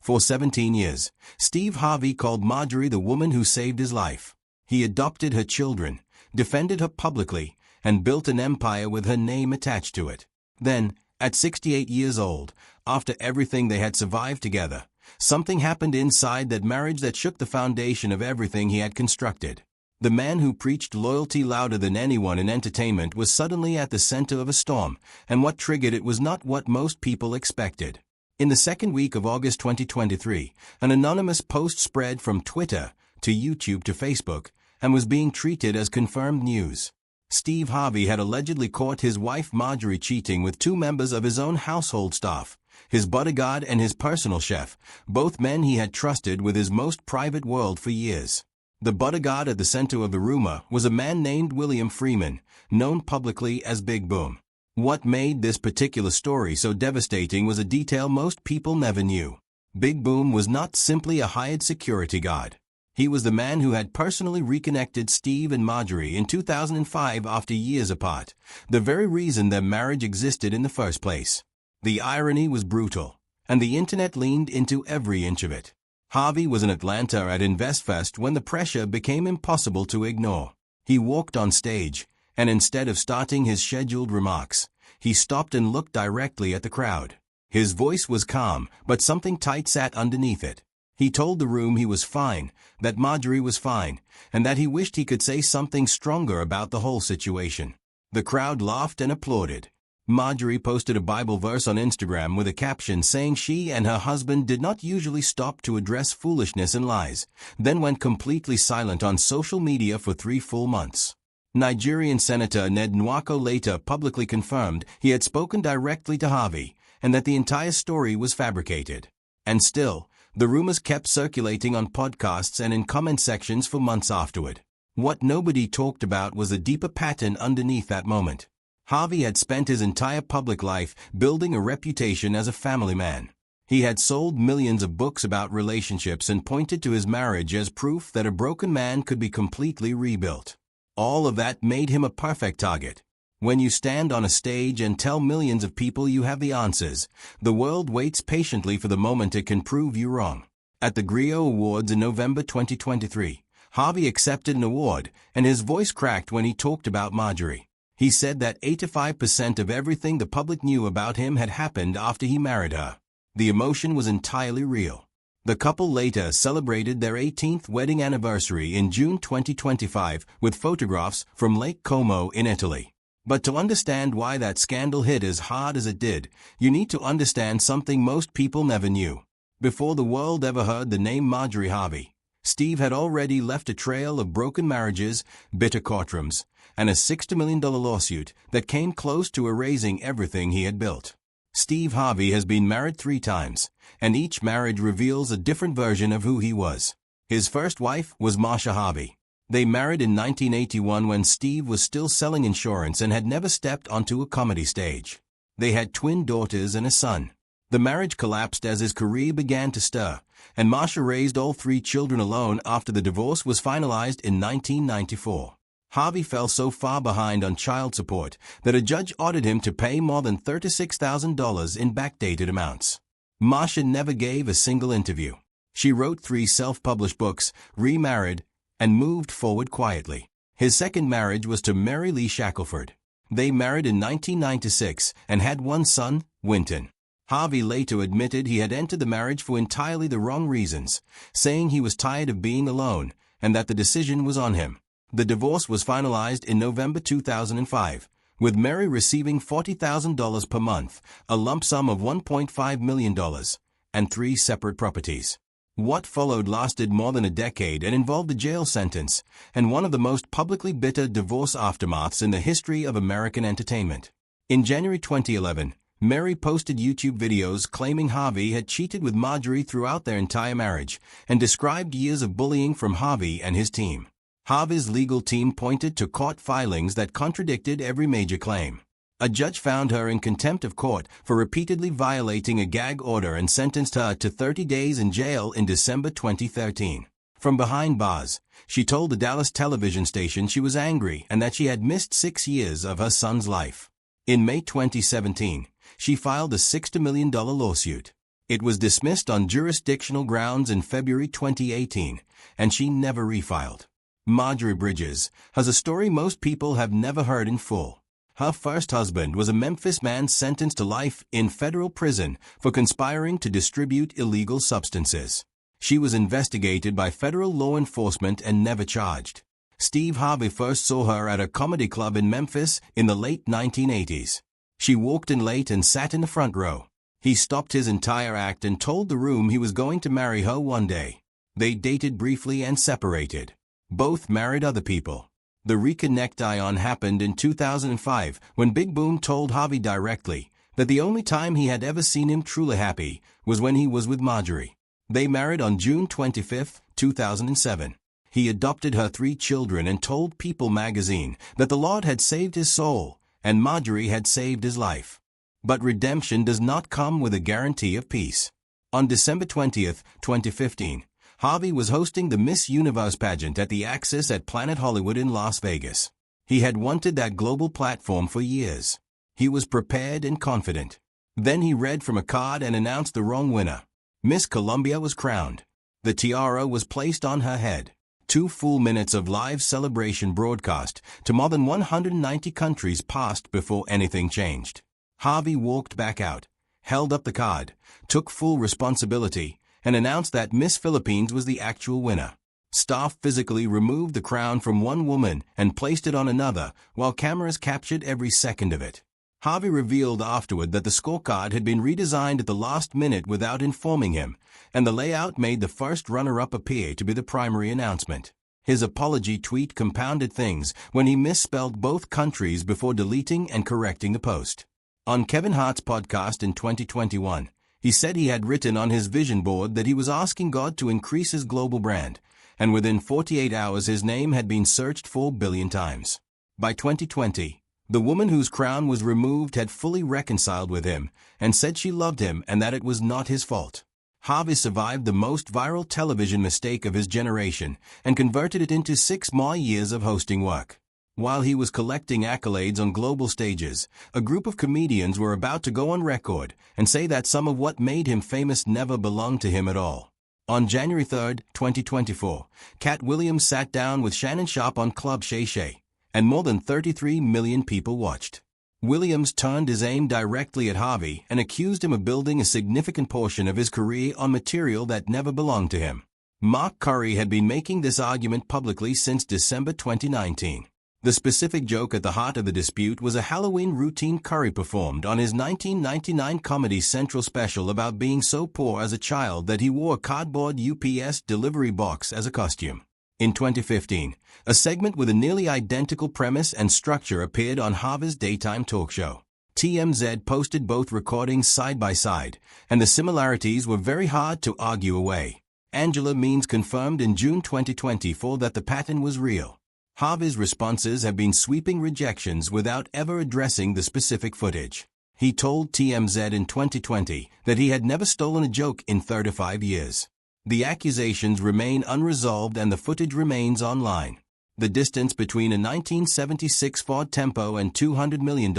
For 17 years, Steve Harvey called Marjorie the woman who saved his life. He adopted her children, defended her publicly, and built an empire with her name attached to it. Then, at 68 years old, after everything they had survived together, something happened inside that marriage that shook the foundation of everything he had constructed. The man who preached loyalty louder than anyone in entertainment was suddenly at the center of a storm, and what triggered it was not what most people expected. In the second week of August 2023, an anonymous post spread from Twitter to YouTube to Facebook and was being treated as confirmed news. Steve Harvey had allegedly caught his wife Marjorie cheating with two members of his own household staff, his bodyguard and his personal chef, both men he had trusted with his most private world for years. The bodyguard at the center of the rumor was a man named William Freeman, known publicly as Big Boom. What made this particular story so devastating was a detail most people never knew. Big Boom was not simply a hired security guard. He was the man who had personally reconnected Steve and Marjorie in 2005 after years apart, the very reason their marriage existed in the first place. The irony was brutal, and the internet leaned into every inch of it. Harvey was in Atlanta at InvestFest when the pressure became impossible to ignore. He walked on stage, and instead of starting his scheduled remarks, he stopped and looked directly at the crowd. His voice was calm, but something tight sat underneath it. He told the room he was fine, that Marjorie was fine, and that he wished he could say something stronger about the whole situation. The crowd laughed and applauded. Marjorie posted a Bible verse on Instagram with a caption saying she and her husband did not usually stop to address foolishness and lies, then went completely silent on social media for 3 full months. Nigerian Senator Ned Nwoko later publicly confirmed he had spoken directly to Harvey and that the entire story was fabricated. And still, the rumors kept circulating on podcasts and in comment sections for months afterward. What nobody talked about was a deeper pattern underneath that moment. Harvey had spent his entire public life building a reputation as a family man. He had sold millions of books about relationships and pointed to his marriage as proof that a broken man could be completely rebuilt. All of that made him a perfect target. When you stand on a stage and tell millions of people you have the answers, the world waits patiently for the moment it can prove you wrong. At the Griot Awards in November 2023, Harvey accepted an award, and his voice cracked when he talked about Marjorie. He said that 85% of everything the public knew about him had happened after he married her. The emotion was entirely real. The couple later celebrated their 18th wedding anniversary in June 2025 with photographs from Lake Como in Italy. But to understand why that scandal hit as hard as it did, you need to understand something most people never knew. Before the world ever heard the name Marjorie Harvey, Steve had already left a trail of broken marriages, bitter courtrooms, and a $60 million lawsuit that came close to erasing everything he had built. Steve Harvey has been married 3 times, and each marriage reveals a different version of who he was. His first wife was Marsha Harvey. They married in 1981 when Steve was still selling insurance and had never stepped onto a comedy stage. They had twin daughters and a son. The marriage collapsed as his career began to stir, and Marsha raised all 3 children alone after the divorce was finalized in 1994. Harvey fell so far behind on child support that a judge ordered him to pay more than $36,000 in backdated amounts. Marsha never gave a single interview. She wrote 3 self-published books, remarried, and moved forward quietly. His second marriage was to Mary Lee Shackelford. They married in 1996 and had 1 son, Winton. Harvey later admitted he had entered the marriage for entirely the wrong reasons, saying he was tired of being alone and that the decision was on him. The divorce was finalized in November 2005, with Mary receiving $40,000 per month, a lump sum of $1.5 million, and 3 separate properties. What followed lasted more than a decade and involved a jail sentence, and one of the most publicly bitter divorce aftermaths in the history of American entertainment. In January 2011, Mary posted YouTube videos claiming Harvey had cheated with Marjorie throughout their entire marriage, and described years of bullying from Harvey and his team. Harvey's legal team pointed to court filings that contradicted every major claim. A judge found her in contempt of court for repeatedly violating a gag order and sentenced her to 30 days in jail in December 2013. From behind bars, she told the Dallas television station she was angry and that she had missed 6 years of her son's life. In May 2017, she filed a $60 million lawsuit. It was dismissed on jurisdictional grounds in February 2018, and she never refiled. Marjorie Bridges has a story most people have never heard in full. Her first husband was a Memphis man sentenced to life in federal prison for conspiring to distribute illegal substances. She was investigated by federal law enforcement and never charged. Steve Harvey first saw her at a comedy club in Memphis in the late 1980s. She walked in late and sat in the front row. He stopped his entire act and told the room he was going to marry her one day. They dated briefly and separated. Both married other people. The reconnect-ion happened in 2005 when Big Boom told Harvey directly that the only time he had ever seen him truly happy was when he was with Marjorie. They married on June 25, 2007. He adopted her 3 children and told People magazine that the Lord had saved his soul and Marjorie had saved his life. But redemption does not come with a guarantee of peace. On December 20, 2015, Harvey was hosting the Miss Universe pageant at the Axis at Planet Hollywood in Las Vegas. He had wanted that global platform for years. He was prepared and confident. Then he read from a card and announced the wrong winner. Miss Columbia was crowned. The tiara was placed on her head. 2 full minutes of live celebration broadcast to more than 190 countries passed before anything changed. Harvey walked back out, held up the card, took full responsibility, and announced that Miss Philippines was the actual winner. Staff physically removed the crown from one woman and placed it on another, while cameras captured every second of it. Harvey revealed afterward that the scorecard had been redesigned at the last minute without informing him, and the layout made the first runner-up appear to be the primary announcement. His apology tweet compounded things when he misspelled both countries before deleting and correcting the post. On Kevin Hart's podcast in 2021, he said he had written on his vision board that he was asking God to increase his global brand, and within 48 hours his name had been searched 4 billion times. By 2020, the woman whose crown was removed had fully reconciled with him and said she loved him and that it was not his fault. Harvey survived the most viral television mistake of his generation and converted it into 6 more years of hosting work. While he was collecting accolades on global stages, a group of comedians were about to go on record and say that some of what made him famous never belonged to him at all. On January 3, 2024, Cat Williams sat down with Shannon Sharpe on Club Shay Shay, and more than 33 million people watched. Williams turned his aim directly at Harvey and accused him of building a significant portion of his career on material that never belonged to him. Mark Curry had been making this argument publicly since December 2019. The specific joke at the heart of the dispute was a Halloween routine Curry performed on his 1999 Comedy Central special about being so poor as a child that he wore a cardboard UPS delivery box as a costume. In 2015, a segment with a nearly identical premise and structure appeared on Harvey's daytime talk show. TMZ posted both recordings side by side, and the similarities were very hard to argue away. Angela Means confirmed in June 2024 that the pattern was real. Harvey's responses have been sweeping rejections without ever addressing the specific footage. He told TMZ in 2020 that he had never stolen a joke in 35 years. The accusations remain unresolved and the footage remains online. The distance between a 1976 Ford Tempo and $200 million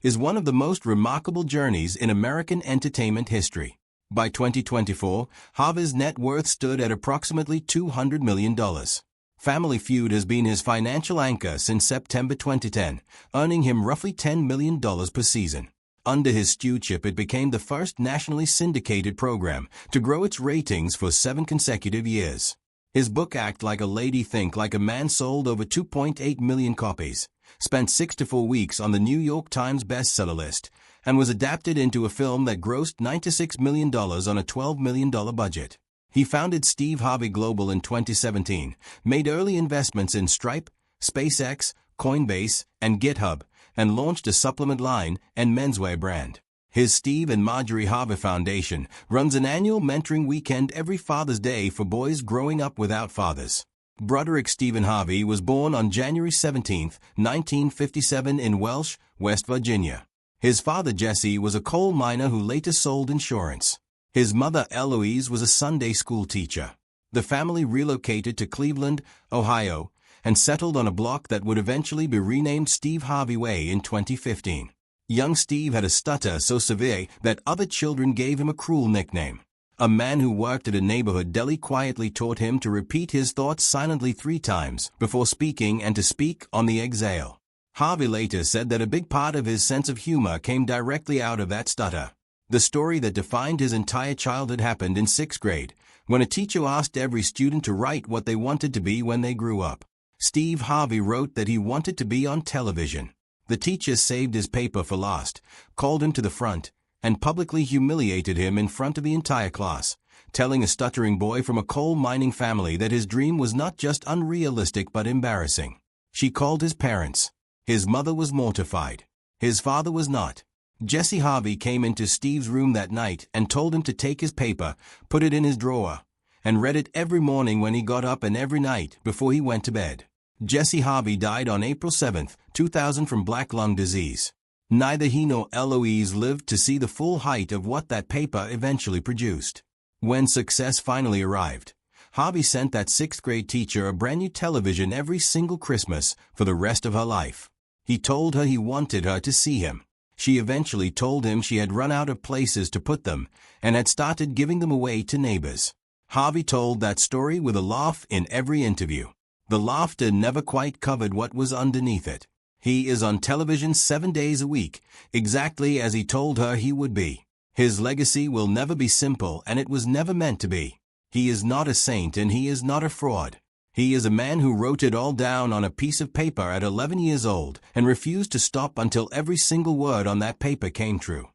is one of the most remarkable journeys in American entertainment history. By 2024, Harvey's net worth stood at approximately $200 million. Family Feud has been his financial anchor since September 2010, earning him roughly $10 million per season. Under his stewardship, it became the first nationally syndicated program to grow its ratings for 7 consecutive years. His book Act Like a Lady, Think Like a Man sold over 2.8 million copies, spent 6 to 4 weeks on the New York Times bestseller list, and was adapted into a film that grossed $96 million on a $12 million budget. He founded Steve Harvey Global in 2017, made early investments in Stripe, SpaceX, Coinbase, and GitHub, and launched a supplement line and menswear brand. His Steve and Marjorie Harvey Foundation runs an annual mentoring weekend every Father's Day for boys growing up without fathers. Broderick Stephen Harvey was born on January 17, 1957 in Welsh, West Virginia. His father Jesse was a coal miner who later sold insurance. His mother Eloise was a Sunday school teacher. The family relocated to Cleveland, Ohio, and settled on a block that would eventually be renamed Steve Harvey Way in 2015. Young Steve had a stutter so severe that other children gave him a cruel nickname. A man who worked at a neighborhood deli quietly taught him to repeat his thoughts silently 3 times before speaking and to speak on the exhale. Harvey later said that a big part of his sense of humor came directly out of that stutter. The story that defined his entire childhood happened in 6th grade, when a teacher asked every student to write what they wanted to be when they grew up. Steve Harvey wrote that he wanted to be on television. The teacher saved his paper for last, called him to the front, and publicly humiliated him in front of the entire class, telling a stuttering boy from a coal mining family that his dream was not just unrealistic but embarrassing. She called his parents. His mother was mortified. His father was not. Jesse Harvey came into Steve's room that night and told him to take his paper, put it in his drawer, and read it every morning when he got up and every night before he went to bed. Jesse Harvey died on April 7, 2000 from black lung disease. Neither he nor Eloise lived to see the full height of what that paper eventually produced. When success finally arrived, Harvey sent that 6th grade teacher a brand new television every single Christmas for the rest of her life. He told her he wanted her to see him. She eventually told him she had run out of places to put them and had started giving them away to neighbors. Harvey told that story with a laugh in every interview. The laughter never quite covered what was underneath it. He is on television 7 days a week, exactly as he told her he would be. His legacy will never be simple, and it was never meant to be. He is not a saint and he is not a fraud. He is a man who wrote it all down on a piece of paper at 11 years old and refused to stop until every single word on that paper came true.